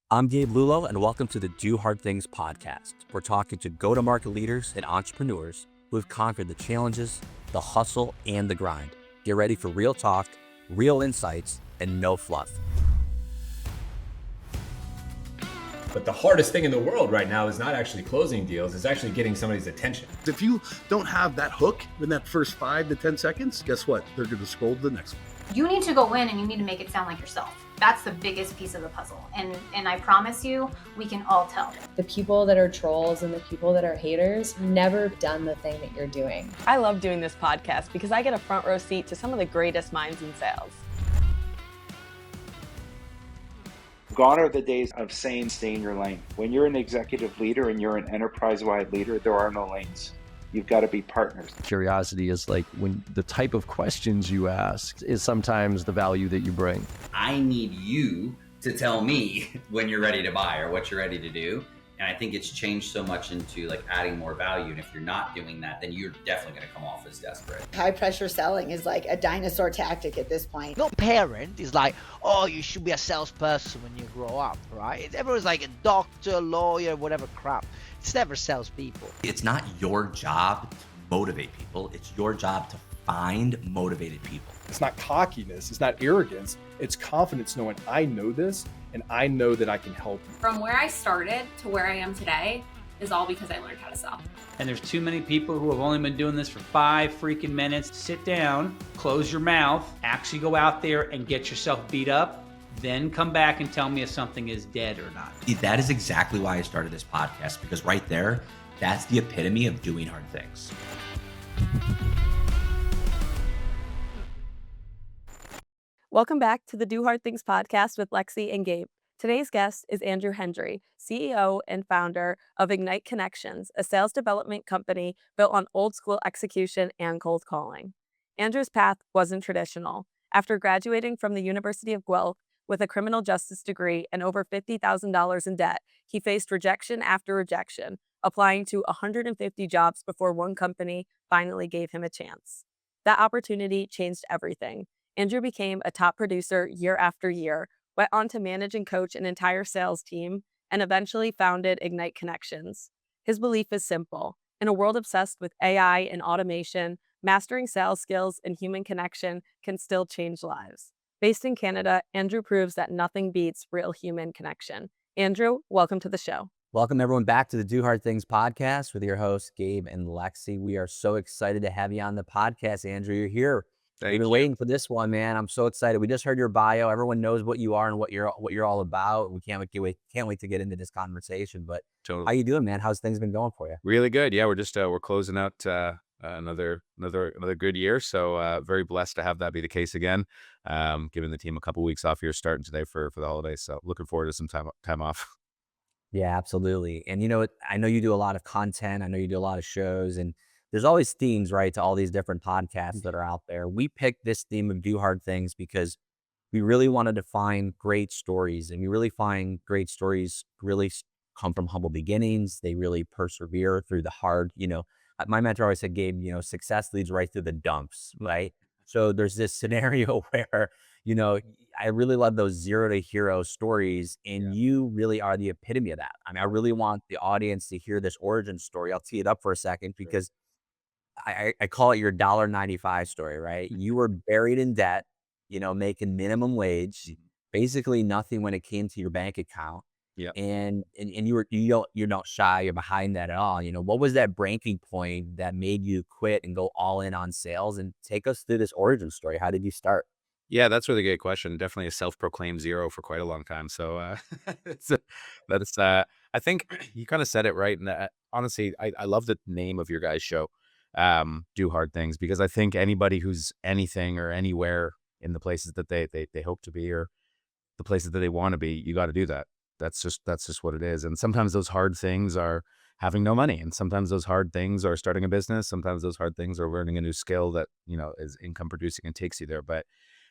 I'm Gabe Lullo, and welcome to the Do Hard Things podcast. We're talking to go-to-market leaders and entrepreneurs who have conquered the challenges, the hustle, and the grind. Get ready for real talk, real insights, and no fluff. But the hardest thing in the world right now is not actually closing deals, it's actually getting somebody's attention. If you don't have that hook in that first 5 to 10 seconds, guess what? They're going to scroll to the next one. You need to go in and you need to make it sound like yourself. That's the biggest piece of the puzzle. And I promise you, we can all tell. The people that are trolls and the people that are haters never done the thing that you're doing. I love doing this podcast because I get a front row seat to some of the greatest minds in sales. Gone are the days of saying stay in your lane. When you're an executive leader and you're an enterprise-wide leader, there are no lanes. You've got to be partners. Curiosity is like when the type of questions you ask is sometimes the value that you bring. I need you to tell me when you're ready to buy or what you're ready to do. And I think it's changed so much into like adding more value. And if you're not doing that, then you're definitely going to come off as desperate. High pressure selling is like a dinosaur tactic at this point. No parent is like, oh, you should be a salesperson when you grow up, right? Everyone's like a doctor, lawyer, whatever crap. It's never salespeople. It's not your job to motivate people. It's your job to find motivated people. It's not cockiness. It's not arrogance. It's confidence knowing I know this and I know that I can help you. From where I started to where I am today is all because I learned how to sell. And there's too many people who have only been doing this for 5 freaking minutes. Sit down, close your mouth, actually go out there and get yourself beat up. Then come back and tell me if something is dead or not. That is exactly why I started this podcast, because right there, that's the epitome of doing hard things. Welcome back to the Do Hard Things podcast with Lexi and Gabe. Today's guest is Andrew Hendry, CEO and founder of Ignite Connections, a sales development company built on old school execution and cold calling. Andrew's path wasn't traditional. After graduating from the University of Guelph with a criminal justice degree and over $50,000 in debt, he faced rejection after rejection, applying to 150 jobs before one company finally gave him a chance. That opportunity changed everything. Andrew became a top producer year after year, went on to manage and coach an entire sales team, and eventually founded Ignite Connections. His belief is simple. In a world obsessed with AI and automation, mastering sales skills and human connection can still change lives. Based in Canada, Andrew proves that nothing beats real human connection. Andrew, welcome to the show. Welcome everyone back to the Do Hard Things podcast with your hosts, Gabe and Lexi. We are so excited to have you on the podcast, Andrew. You're here. We've been waiting for this one, man. I'm so excited. We just heard your bio. Everyone knows what you are and what you're all about. We can't wait to get into this conversation. But How you doing, man? How's things been going for you? Really good. Yeah, we're closing out another good year. So very blessed to have that be the case again. Giving the team a couple weeks off here, starting today for the holidays. So looking forward to some time off. Yeah, absolutely. And I know you do a lot of content. I know you do a lot of shows, and there's always themes, right, to all these different podcasts that are out there. We picked this theme of Do Hard Things because we really wanted to find great stories, and we really find great stories really come from humble beginnings. They really persevere through the hard, my mentor always said, Gabe, success leads right through the dumps, right? So there's this scenario where, I really love those 0 to hero stories, and you really are the epitome of that. I mean, I really want the audience to hear this origin story. I'll tee it up for a second because I call it your $1.95 story, right? You were buried in debt, making minimum wage, basically nothing when it came to your bank account. Yeah. And you're not shy, you're behind that at all. What was that breaking point that made you quit and go all in on sales? And take us through this origin story. How did you start? Yeah, that's a really good question. Definitely a self-proclaimed zero for quite a long time. So I think you kind of said it right. And honestly, I love the name of your guys' show. Do Hard Things, because I think anybody who's anything or anywhere in the places that they hope to be or the places that they want to be, you got to do that. That's just what it is. And sometimes those hard things are having no money, and sometimes those hard things are starting a business. Sometimes those hard things are learning a new skill that is income producing and takes you there. But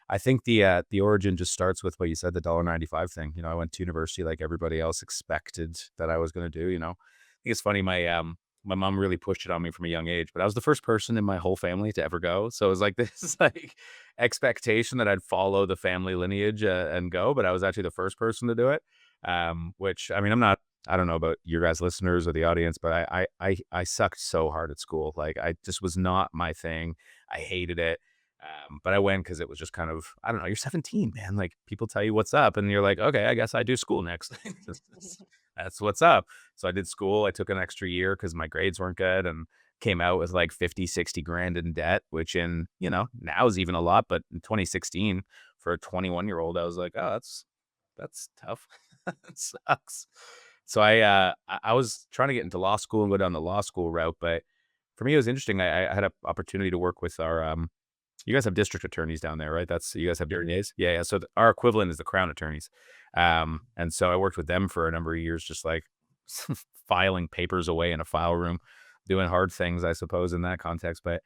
I think the origin just starts with what you said, the $1.95 thing. I went to university like everybody else expected that I was going to do. I think it's funny. My mom really pushed it on me from a young age, but I was the first person in my whole family to ever go. So it was like this expectation that I'd follow the family lineage and go, but I was actually the first person to do it. Which I mean, I don't know about your guys listeners or the audience, but I sucked so hard at school. Like I just was not my thing. I hated it. But I went because it was just kind of, I don't know, you're 17, man. Like people tell you what's up and you're like, okay, I guess I do school next. That's what's up. So I did school. I took an extra year because my grades weren't good and came out with like 50, 60 grand in debt, which now is even a lot. But in 2016 for a 21-year-old, I was like, oh, that's tough. It sucks. So I was trying to get into law school and go down the law school route. But for me, it was interesting. I had an opportunity to work with our, you guys have district attorneys down there, right? You guys have different days. Yeah. Yeah. So our equivalent is the crown attorneys. And so I worked with them for a number of years, just like filing papers away in a file room, doing hard things, I suppose, in that context. But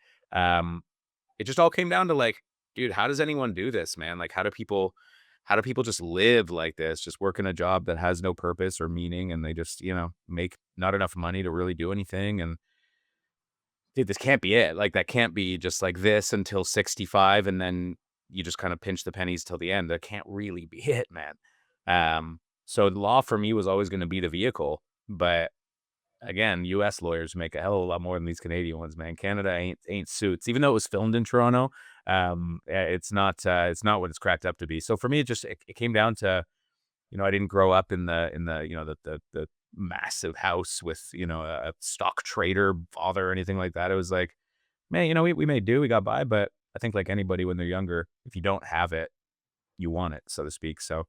it just all came down to like, dude, how does anyone do this, man? Like, how do people just live like this, just working a job that has no purpose or meaning, and they just, make not enough money to really do anything? And dude, this can't be it. Like, that can't be just like this until 65, and then you just kind of pinch the pennies till the end. That can't really be it, man. So law for me was always going to be the vehicle, but again, U.S. lawyers make a hell of a lot more than these Canadian ones, man. Canada ain't Suits, even though it was filmed in Toronto. It's not what it's cracked up to be. So for me, it came down to, I didn't grow up in the massive house with a stock trader father or anything like that. It was like, man, we made do, we got by, but I think like anybody when they're younger, if you don't have it, you want it, so to speak. So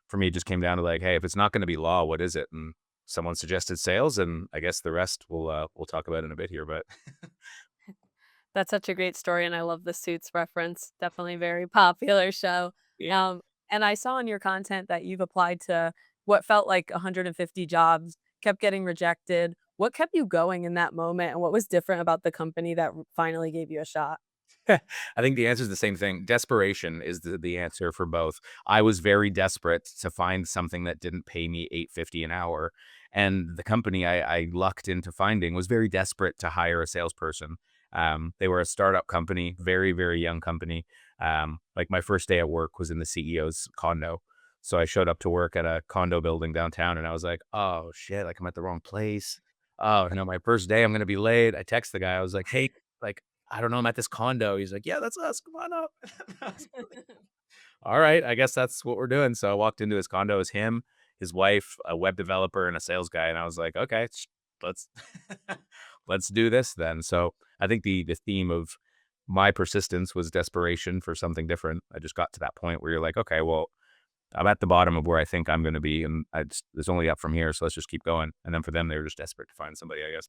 for me, it just came down to like, hey, if it's not going to be law, what is it? And someone suggested sales, and I guess the rest we'll talk about in a bit here. But That's such a great story, and I love the Suits reference. Definitely a very popular show. Yeah. And I saw in your content that you've applied to what felt like 150 jobs, kept getting rejected. What kept you going in that moment, and what was different about the company that finally gave you a shot? I think the answer is the same thing. Desperation is the answer for both. I was very desperate to find something that didn't pay me $8.50 an hour. And the company I lucked into finding was very desperate to hire a salesperson. They were a startup company, very, very young company. Like my first day at work was in the CEO's condo. So I showed up to work at a condo building downtown and I was like, oh shit, like I'm at the wrong place. Oh, my first day, I'm going to be late. I text the guy. I was like, hey, like, I don't know, I'm at this condo. He's like, yeah, that's us. Come on up. All right, I guess that's what we're doing. So I walked into his condo. It was him, his wife, a web developer, and a sales guy. And I was like, okay, let's let's do this then. So I think the theme of my persistence was desperation for something different. I just got to that point where you're like, okay, well, I'm at the bottom of where I think I'm going to be, and there's only up from here. So let's just keep going. And then for them, they were just desperate to find somebody, I guess.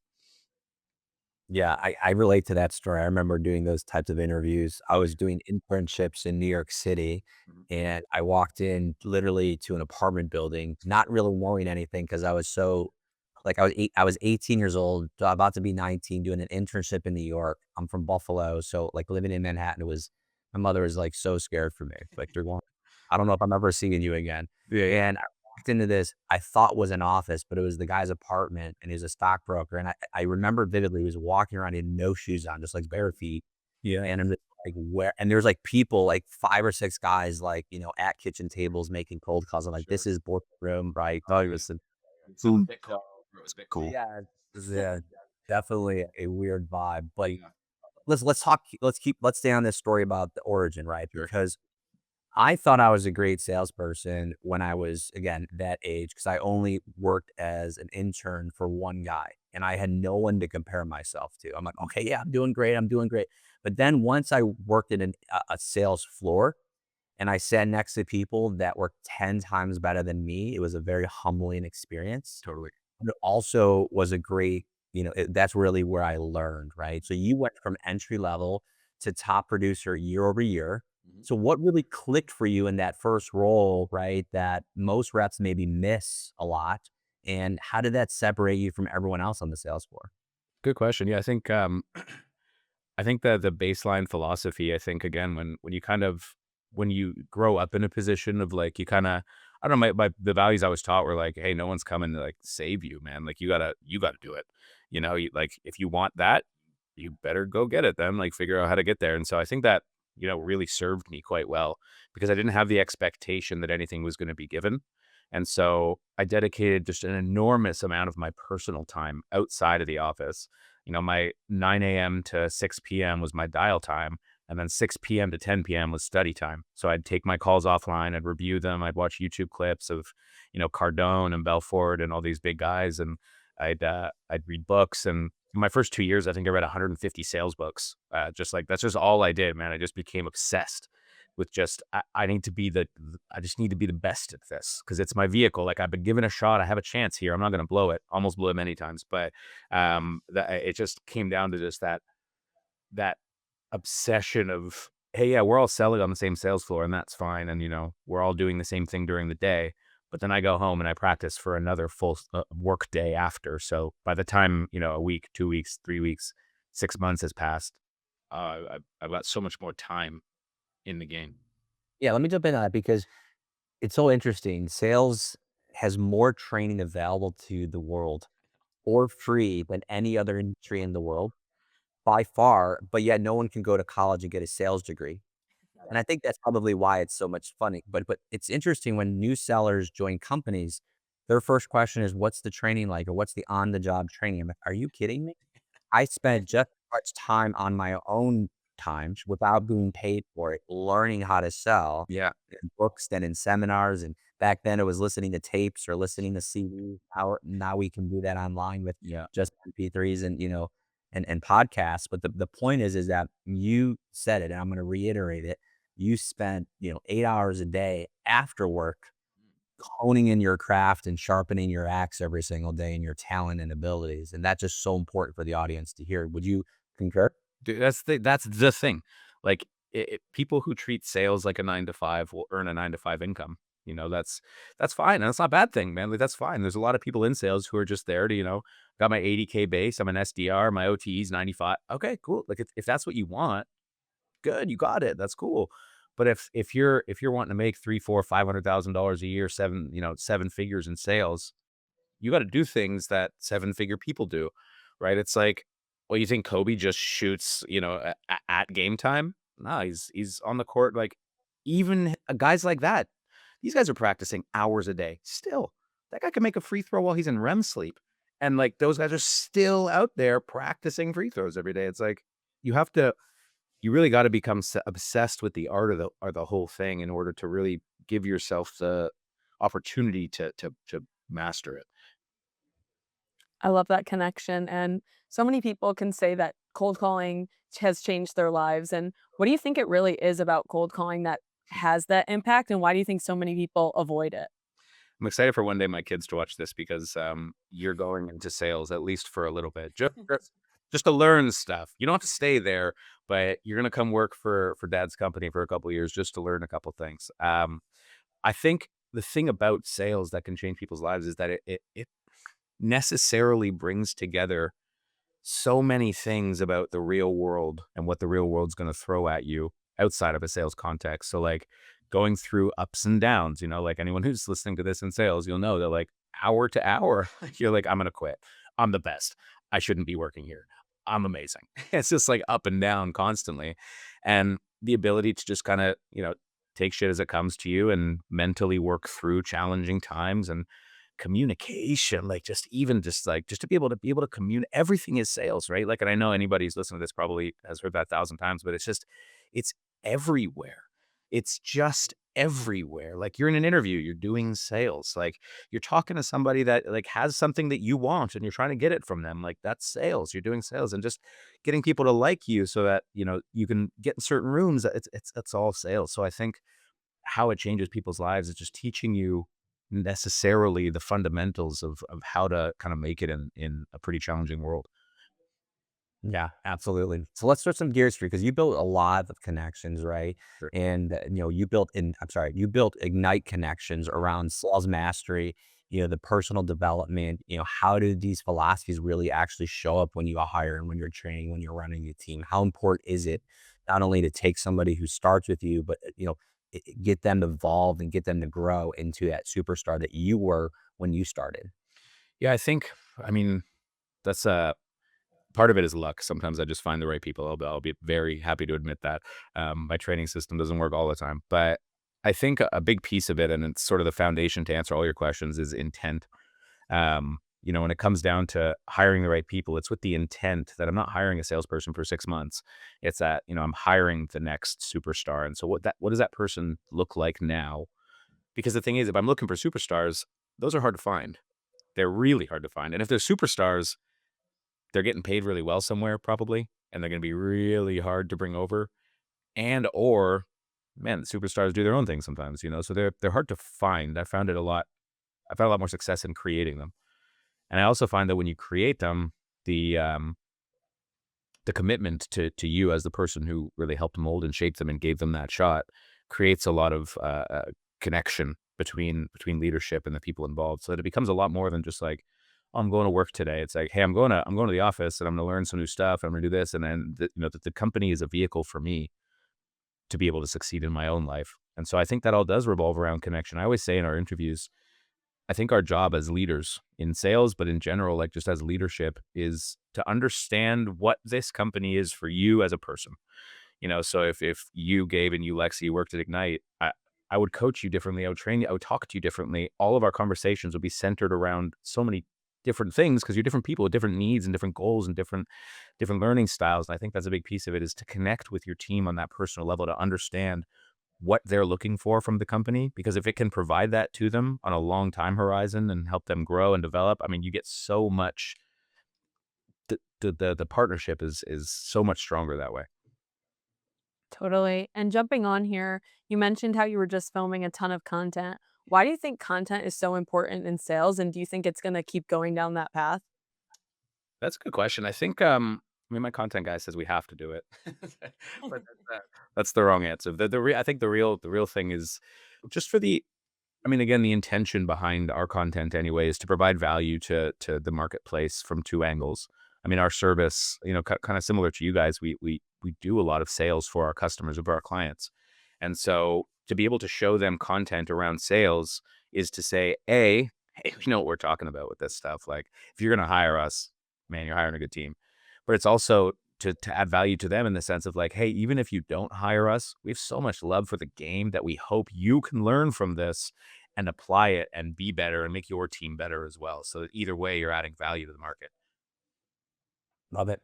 Yeah, I relate to that story. I remember doing those types of interviews. I was doing internships in New York City, and I walked in literally to an apartment building, not really knowing anything because I was so like I was 18 years old, about to be 19, doing an internship in New York. I'm from Buffalo, so like living in Manhattan, my mother was like so scared for me. Like, you're going, I don't know if I'm ever seeing you again. Yeah. And I walked into this, I thought was an office, but it was the guy's apartment, and he's a stockbroker. And I remember vividly, he was walking around, he had no shoes on, just like bare feet. Yeah. And I'm just like, where, and there's like people, like 5 or 6 guys, like, at kitchen tables making cold calls. I'm like, this is boardroom, right? Oh, he was It was a bit cool. yeah, yeah, definitely a weird vibe. But let's stay on this story about the origin, right? Sure. Because I thought I was a great salesperson when I was, again, that age, because I only worked as an intern for one guy and I had no one to compare myself to. I'm like, okay, yeah, I'm doing great. I'm doing great. But then once I worked in a sales floor and I sat next to people that were 10 times better than me, it was a very humbling experience. Totally. But it also was a great, that's really where I learned, right? So you went from entry level to top producer year over year. So what really clicked for you in that first role, right, that most reps maybe miss a lot? And how did that separate you from everyone else on the sales floor? Good question. Yeah, I think that the baseline philosophy, I think again, when you grow up in a position of like, you kind of, I don't know, the values I was taught were like, hey, no one's coming to like save you, man. Like you gotta do it. Like if you want that, you better go get it then, like figure out how to get there. And so I think that, really served me quite well because I didn't have the expectation that anything was going to be given. And so I dedicated just an enormous amount of my personal time outside of the office. My 9 a.m. to 6 p.m. was my dial time. And then 6 p.m. to 10 p.m. was study time. So I'd take my calls offline, I'd review them, I'd watch YouTube clips of, Cardone and Belfort and all these big guys. And I'd read books. And in my first 2 years, I think I read 150 sales books. That's just all I did, man. I just became obsessed with I need to be I just need to be the best at this because it's my vehicle. Like I've been given a shot. I have a chance here. I'm not going to blow it. Almost blew it many times, but it just came down to just that obsession of, hey, yeah, we're all selling on the same sales floor and that's fine. And, we're all doing the same thing during the day. But then I go home and I practice for another full work day after. So by the time, a week, 2 weeks, 3 weeks, 6 months has passed, I've got so much more time in the game. Yeah, let me jump in on that because it's so interesting. Sales has more training available to the world for free than any other industry in the world by far, but yet no one can go to college and get a sales degree. And I think that's probably why it's so much funny. But it's interesting when new sellers join companies, their first question is, "What's the training like?" or "What's the on the job training?" I'm like, "Are you kidding me?" I spent just as much time on my own time without being paid for it, learning how to sell Yeah. in books than in seminars. And back then it was listening to tapes or listening to CDs. Now we can do that online with Yeah. just MP3s and, and podcasts. But the point is that you said it, and I'm going to reiterate it. You spent, 8 hours a day after work honing in your craft and sharpening your axe every single day and your talent and abilities. And that's just so important for the audience to hear. Would you concur? Dude, that's the thing. Like people who treat sales like a 9 to 5 will earn a 9 to 5 income. That's fine. And that's not a bad thing, man. Like that's fine. There's a lot of people in sales who are just there to, got my 80K base. I'm an SDR. My OTE is 95. Okay, cool. Like if that's what you want, good. You got it. That's cool. But if you're wanting to make three, four, $500,000 a year, seven figures in sales, you got to do things that seven-figure people do, right? It's like, well, you think Kobe just shoots, at game time? No, he's on the court. Like even guys like that, these guys are practicing hours a day. Still, that guy can make a free throw while he's in REM sleep, and like those guys are still out there practicing free throws every day. It's like you have to, you really got to become obsessed with the art of the whole thing in order to really give yourself the opportunity to master it. I love that connection. And so many people can say that cold calling has changed their lives. And what do you think it really is about cold calling that has that impact? And why do you think so many people avoid it? I'm excited for one day my kids to watch this because you're going into sales at least for a little bit, just to learn stuff. You don't have to stay there, but you're gonna come work for dad's company for a couple of years just to learn a couple things. I think the thing about sales that can change people's lives is that it necessarily brings together so many things about the real world and what the real world's going to throw at you outside of a sales context. So like going through ups and downs, like anyone who's listening to this in sales, you'll know that like hour to hour, you're like, I'm going to quit. I'm the best. I shouldn't be working here. I'm amazing. It's just like up and down constantly. And the ability to just kind of, take shit as it comes to you and mentally work through challenging times and communication, like just to be able to communicate. Everything is sales, right? Like, and I know anybody who's listening to this probably has heard that 1,000 times, but it's everywhere. It's just everywhere. Like you're in an interview, you're doing sales, like you're talking to somebody that like has something that you want and you're trying to get it from them. Like that's sales. You're doing sales and just getting people to like you so that, you can get in certain rooms. It's all sales. So I think how it changes people's lives is just teaching you necessarily the fundamentals of how to kind of make it in a pretty challenging world. Yeah, absolutely. So let's switch some gears for you because you built a lot of connections, right? Sure. And you built Ignite connections around sales mastery, the personal development. How do these philosophies really actually show up when you hire and when you're training, when you're running a team? How important is it not only to take somebody who starts with you, but get them evolved and get them to grow into that superstar that you were when you started? Yeah, I mean, that's part of it is luck. Sometimes I just find the right people. I'll be very happy to admit that. My training system doesn't work all the time, but I think a big piece of it, and it's sort of the foundation to answer all your questions, is intent. When it comes down to hiring the right people, it's with the intent that I'm not hiring a salesperson for 6 months. It's that, I'm hiring the next superstar. And so what does that person look like now? Because the thing is, if I'm looking for superstars, those are hard to find. They're really hard to find. And if they're superstars, they're getting paid really well somewhere probably, and they're going to be really hard to bring over. And or man, the superstars do their own thing sometimes, so they're hard to find. I found a lot more success in creating them. And I also find that when you create them, the commitment to you as the person who really helped mold and shape them and gave them that shot creates a lot of connection between leadership and the people involved, so that it becomes a lot more than just like, oh, I'm going to work today. It's like, hey, I'm going to the office and I'm going to learn some new stuff. I'm going to do this, and then the company is a vehicle for me to be able to succeed in my own life. And so I think that all does revolve around connection. I always say in our interviews, I think our job as leaders in sales, but in general, like just as leadership, is to understand what this company is for you as a person. So if you, Gabe, and you, Lexi, worked at Ignite, I would coach you differently. I would train you. I would talk to you differently. All of our conversations would be centered around so many different things, because you're different people with different needs and different goals and different learning styles. And I think that's a big piece of it, is to connect with your team on that personal level, to understand what they're looking for from the company. Because if it can provide that to them on a long time horizon and help them grow and develop, I mean, you get so much, the partnership is so much stronger that way. Totally. And jumping on here, you mentioned how you were just filming a ton of content. Why do you think content is so important in sales? And do you think it's going to keep going down that path? That's a good question. I think, my content guy says we have to do it, but that's the wrong answer. I think the real thing is just for again, the intention behind our content anyway is to provide value to the marketplace from two angles. I mean, our service, kind of similar to you guys, we do a lot of sales for our customers, or for our clients. And so to be able to show them content around sales is to say, hey, we know what we're talking about with this stuff. Like, if you're going to hire us, man, you're hiring a good team. But it's also to add value to them in the sense of like, hey, even if you don't hire us, we have so much love for the game that we hope you can learn from this and apply it and be better and make your team better as well. So that either way, you're adding value to the market. Love it.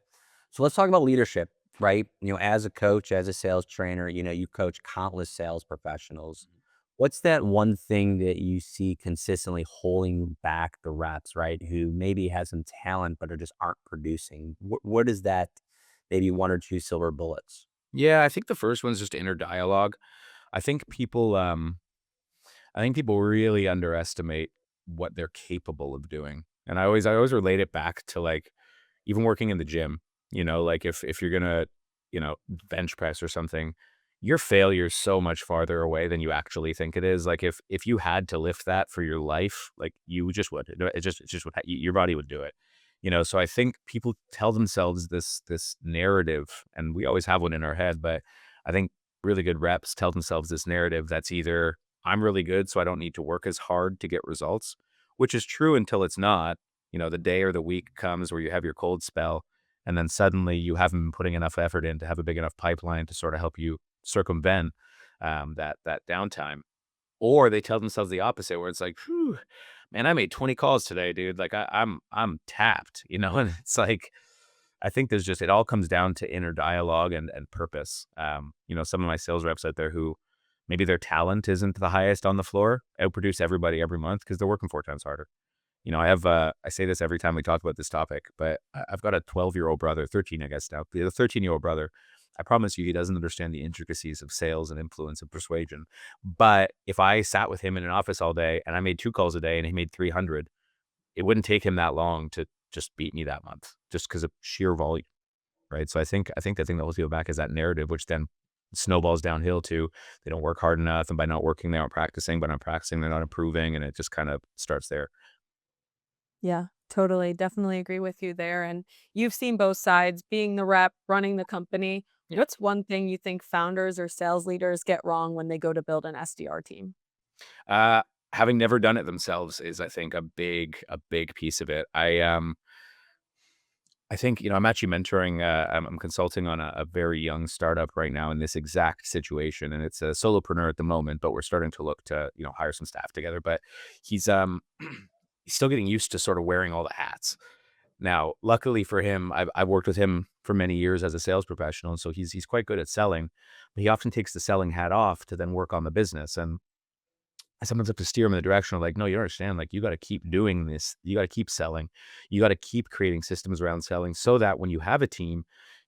So let's talk about leadership, right? As a coach, as a sales trainer, you coach countless sales professionals. What's that one thing that you see consistently holding back the reps, right? Who maybe has some talent, but are just aren't producing? What is that? Maybe one or two silver bullets. Yeah, I think the first one's just inner dialogue. I think people, really underestimate what they're capable of doing. And I always relate it back to like even working in the gym, like if you're gonna, bench press or something, your failure is so much farther away than you actually think it is. Like if you had to lift that for your life, like you just would. It just would. Your body would do it. So I think people tell themselves this narrative, and we always have one in our head, but I think really good reps tell themselves this narrative that's either I'm really good, so I don't need to work as hard to get results, which is true until it's not. The day or the week comes where you have your cold spell, and then suddenly you haven't been putting enough effort in to have a big enough pipeline to sort of help you circumvent that downtime. Or they tell themselves the opposite, where it's like, "Phew, man, I made 20 calls today, dude. Like I'm tapped," and it's like, I think it all comes down to inner dialogue and purpose. Some of my sales reps out there who maybe their talent isn't the highest on the floor, outproduce everybody every month because they're working 4 times harder. I say this every time we talk about this topic, but I've got a 12-year-old brother, 13, I guess now, the 13-year-old brother. I promise you, he doesn't understand the intricacies of sales and influence and persuasion. But if I sat with him in an office all day and I made 2 calls a day and he made 300, it wouldn't take him that long to just beat me that month, just because of sheer volume, right? So I think the thing that holds people back is that narrative, which then snowballs downhill to they don't work hard enough, and by not working, they aren't practicing. By not practicing, they're not improving, and it just kind of starts there. Yeah, totally. Definitely agree with you there. And you've seen both sides, being the rep, running the company. What's one thing you think founders or sales leaders get wrong when they go to build an SDR team? Having never done it themselves is, I think, a big piece of it. I think, I'm actually mentoring, I'm consulting on a very young startup right now in this exact situation. And it's a solopreneur at the moment, but we're starting to look to, hire some staff together. But he's, he's still getting used to sort of wearing all the hats. Now, luckily for him, I've worked with him for many years as a sales professional. And so he's quite good at selling, but he often takes the selling hat off to then work on the business. And I sometimes have to steer him in the direction of like, no, you don't understand. Like, you got to keep doing this. You got to keep selling. You got to keep creating systems around selling so that when you have a team,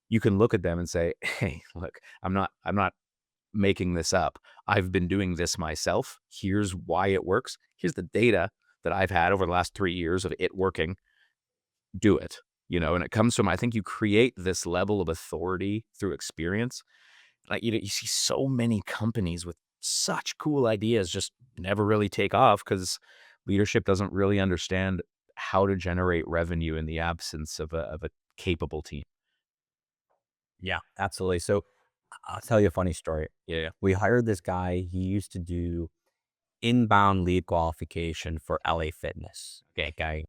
you can look at them and say, hey, look, I'm not making this up. I've been doing this myself. Here's why it works. Here's the data that I've had over the last 3 years of it working. Do it. And it comes from, I think you create this level of authority through experience. Like, you see so many companies with such cool ideas just never really take off because leadership doesn't really understand how to generate revenue in the absence of a capable team. Yeah, absolutely. So I'll tell you a funny story. Yeah. We hired this guy. He used to do inbound lead qualification for LA Fitness. Okay, guy.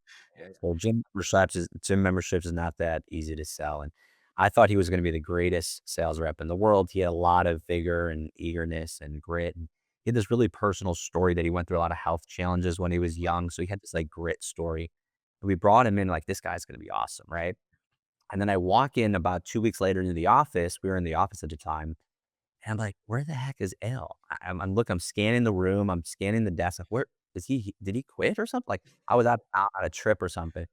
Well, gym memberships is not that easy to sell, and I thought he was going to be the greatest sales rep in the world. He had a lot of vigor and eagerness and grit. And he had this really personal story that he went through a lot of health challenges when he was young. So he had this like grit story. And we brought him in like this guy's going to be awesome, right? And then I walk in about 2 weeks later into the office. We were in the office at the time, and I'm like, "Where the heck is L?" I'm scanning the room, I'm scanning the desk, like, "Where is he did he quit or something?" Like, I was out on a trip or something,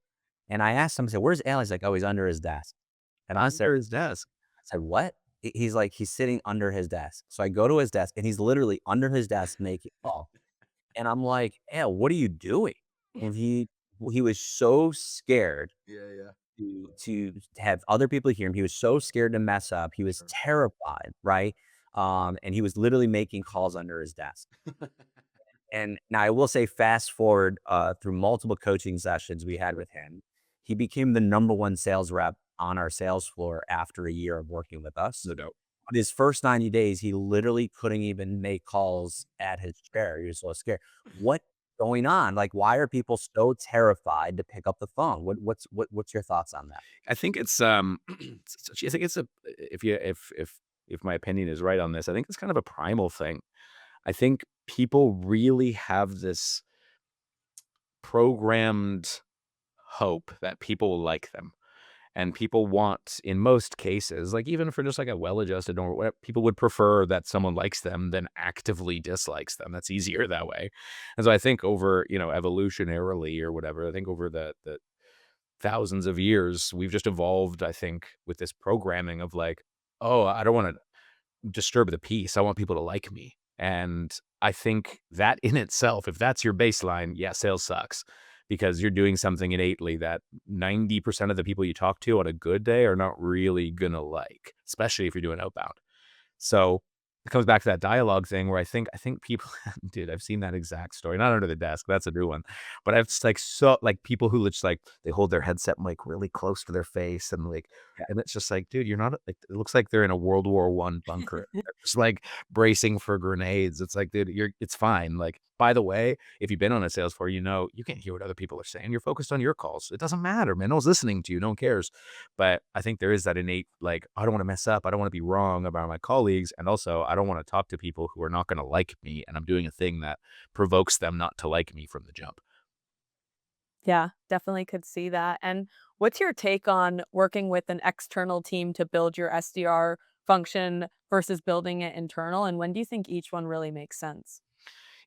and I asked him, I said, "Where's L?" He's like, "Oh, he's under his desk." And I said, Under his desk. I said, "What?" He's like, "He's sitting under his desk." So I go to his desk, and he's literally under his desk making a call, and I'm like, "L, what are you doing?" And he was so scared Yeah. to have other people hear him. He was so scared to mess up. He was terrified, right? And he was literally making calls under his desk. And now I will say, fast forward through multiple coaching sessions we had with him, he became the number one sales rep on our sales floor after a year of working with us. No doubt. But his first 90 days, he literally couldn't even make calls at his chair. He was so scared. What's going on? Like, why are people so terrified to pick up the phone? What's your thoughts on that? I think it's I think it's a if my opinion is right on this, I think it's kind of a primal thing. I think people really have this programmed hope that people will like them. And people want, in most cases, like even for just like a well-adjusted normal, people would prefer that someone likes them than actively dislikes them. That's easier that way. And so I think over, evolutionarily or whatever, I think over the thousands of years, we've just evolved, I think, with this programming of like, oh, I don't want to disturb the peace. I want people to like me. And I think that in itself, if that's your baseline, yeah, sales sucks because you're doing something innately that 90% of the people you talk to on a good day are not really going to like, especially if you're doing outbound. So it comes back to that dialogue thing where I think people, dude, I've seen that exact story, not under the desk. That's a new one, but I've just like people who just like, they hold their headset mic really close to their face and like, and it's just like, dude, you're not like, it looks like they're in a World War I bunker. They're just like bracing for grenades. It's like, dude, it's fine. Like, by the way, if you've been on a sales floor, you can't hear what other people are saying. You're focused on your calls. It doesn't matter, man. No one's listening to you. No one cares. But I think there is that innate, like, I don't want to mess up. I don't want to be wrong about my colleagues. And also, I don't want to talk to people who are not going to like me. And I'm doing a thing that provokes them not to like me from the jump. Yeah, definitely could see that. And what's your take on working with an external team to build your SDR function versus building it internal? And when do you think each one really makes sense?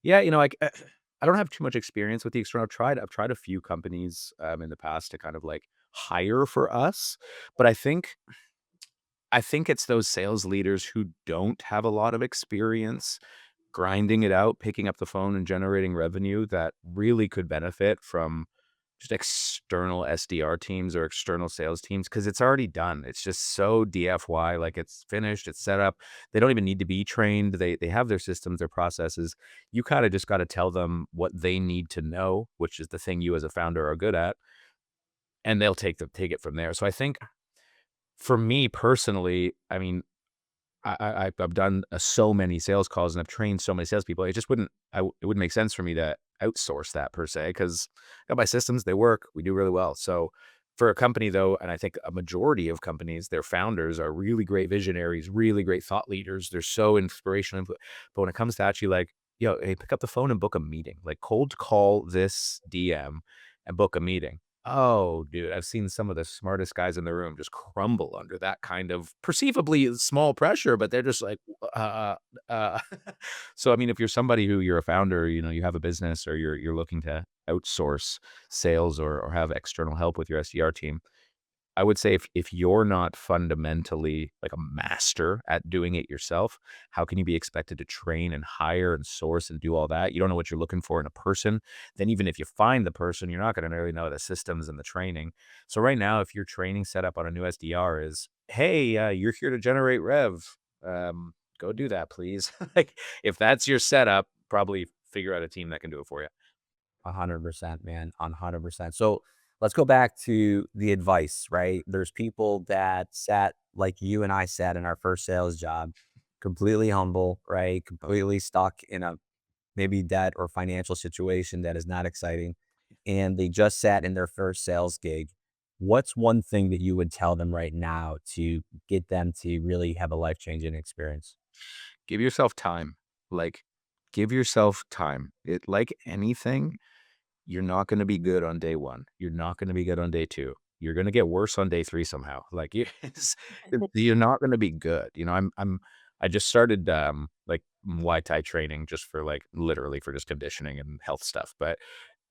Yeah, like I don't have too much experience with the external. I've tried a few companies in the past to kind of like hire for us, but I think it's those sales leaders who don't have a lot of experience grinding it out, picking up the phone and generating revenue that really could benefit from just external SDR teams or external sales teams because it's already done. It's just so DFY, like it's finished, it's set up. They don't even need to be trained. They have their systems, their processes. You kind of just got to tell them what they need to know, which is the thing you as a founder are good at, and they'll take it from there. So I think for me personally, I mean, I've done so many sales calls and I've trained so many salespeople. It wouldn't make sense for me to outsource that per se because I got my systems, they work, we do really well. So For a company though, and I think a majority of companies, their founders are really great visionaries, really great thought leaders. They're so inspirational. But when it comes to actually like, yo, hey, pick up the phone and book a meeting. Like cold call this DM and book a meeting. Oh, dude, I've seen some of the smartest guys in the room just crumble under that kind of perceivably small pressure, but they're just like, uh. So, I mean, if you're somebody who you're a founder, you have a business or you're looking to outsource sales or have external help with your SDR team, I would say if you're not fundamentally like a master at doing it yourself, how can you be expected to train and hire and source and do all that? You don't know what you're looking for in a person. Then even if you find the person, you're not going to really know the systems and the training. So right now, if your training setup on a new SDR is, hey, you're here to generate rev, go do that, please. Like if that's your setup, probably figure out a team that can do it for you. 100%, man, 100%. So let's go back to the advice, right? There's people that sat like you and I sat in our first sales job, completely humble, right? Completely stuck in a maybe debt or financial situation that is not exciting. And they just sat in their first sales gig. What's one thing that you would tell them right now to get them to really have a life changing experience? Give yourself time. Like, give yourself time. It like anything, you're not going to be good on day one. You're not going to be good on day two. You're going to get worse on day three somehow. Like you're not going to be good. I just started like Muay Thai training just for like literally for just conditioning and health stuff. But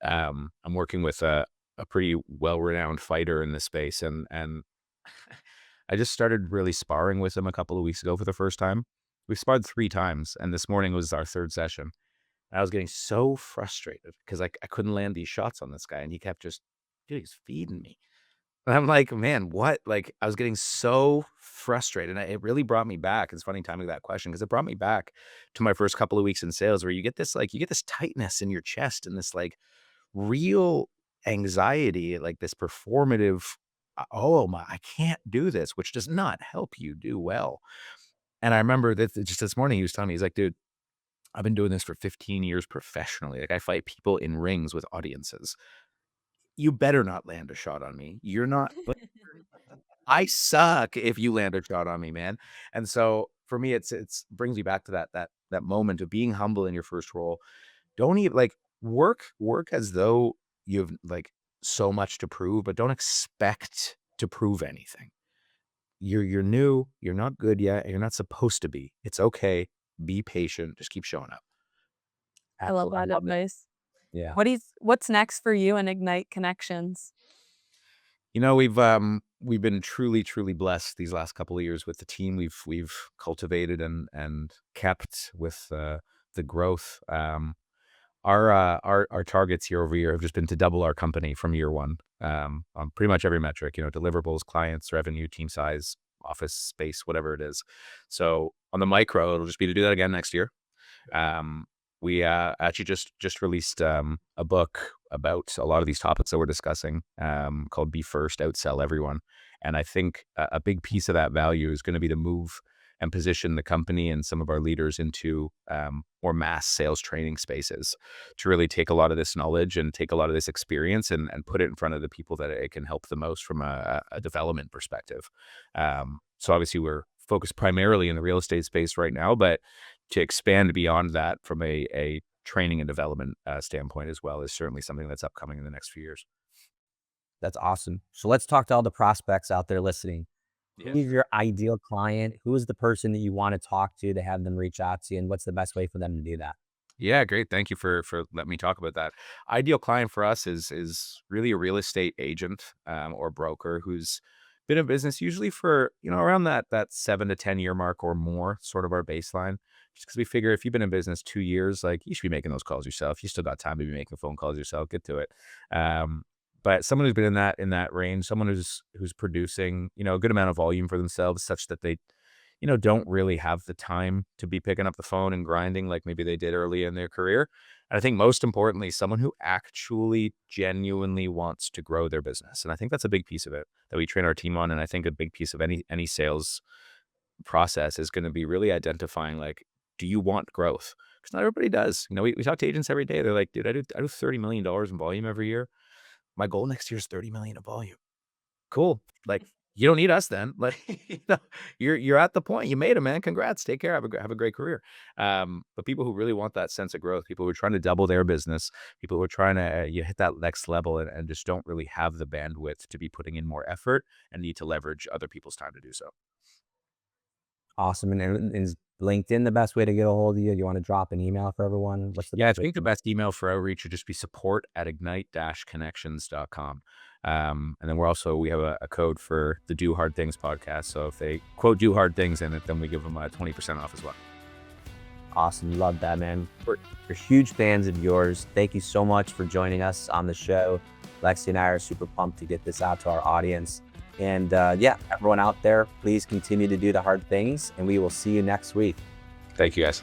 I'm working with a pretty well-renowned fighter in this space, and I just started really sparring with him a couple of weeks ago for the first time. We sparred 3 times, and this morning was our third session. I was getting so frustrated because I couldn't land these shots on this guy, and he kept just, dude, he's feeding me. And I'm like, man, what? Like, I was getting so frustrated. And it really brought me back. It's funny timing that question because it brought me back to my first couple of weeks in sales where you get this tightness in your chest and this like real anxiety, like this performative, oh my, I can't do this, which does not help you do well. And I remember that just this morning he was telling me, he's like, dude, I've been doing this for 15 years professionally. Like I fight people in rings with audiences. You better not land a shot on me. You're not like, I suck if you land a shot on me, man. And so for me, it's brings me back to that moment of being humble in your first role. Don't even like work as though you've like so much to prove, but don't expect to prove anything. You're new, you're not good yet, and you're not supposed to be. It's okay. Be patient. Just keep showing up. I love I that love it. advice. Yeah. What's next for you and Ignite Connections? We've been truly blessed these last couple of years with the team we've cultivated and kept with the growth. Our targets year over year have just been to double our company from year one on pretty much every metric. Deliverables, clients, revenue, team size, office space, whatever it is. So on the micro, it'll just be to do that again next year. We actually just released a book about a lot of these topics that we're discussing called Be First, Outsell Everyone. And I think a big piece of that value is going to be to move and position the company and some of our leaders into more mass sales training spaces to really take a lot of this knowledge and take a lot of this experience and put it in front of the people that it can help the most from a development perspective. So obviously we're focused primarily in the real estate space right now, but to expand beyond that from a training and development standpoint as well is certainly something that's upcoming in the next few years. That's awesome. So let's talk to all the prospects out there listening. Yeah. Who is your ideal client? Who is the person that you want to talk to have them reach out to you? And what's the best way for them to do that? Yeah, great. Thank you for letting me talk about that. Ideal client for us is really a real estate agent or broker who's been in business usually for around that 7 to 10 year mark or more, sort of our baseline. Just because we figure if you've been in business 2 years, like you should be making those calls yourself. You still got time to be making phone calls yourself. Get to it. But someone who's been in that range, someone who's producing a good amount of volume for themselves, such that they don't really have the time to be picking up the phone and grinding like maybe they did early in their career. And I think most importantly, someone who actually genuinely wants to grow their business. And I think that's a big piece of it that we train our team on. And I think a big piece of any sales process is going to be really identifying, like, do you want growth? Because not everybody does. We talk to agents every day. They're like, dude, I do $30 million in volume every year. My goal next year is 30 million in volume. cool. Like, you don't need us then. Like, you're at the point. You made it, man. Congrats. Take care. Have a great career. But people who really want that sense of growth, people who are trying to double their business, people who are trying to you hit that next level and just don't really have the bandwidth to be putting in more effort and need to leverage other people's time to do so. Awesome. And is LinkedIn the best way to get a hold of you? You want to drop an email for everyone? What's the Yeah, I best way think the to- best email for outreach would just be support@ignite-connections.com. And then we have a code for the Do Hard Things podcast. So if they quote Do Hard Things in it, then we give them 20% off as well. Awesome. Love that, man. We're huge fans of yours. Thank you so much for joining us on the show. Lexi and I are super pumped to get this out to our audience. And everyone out there, please continue to do the hard things, and we will see you next week. Thank you, guys.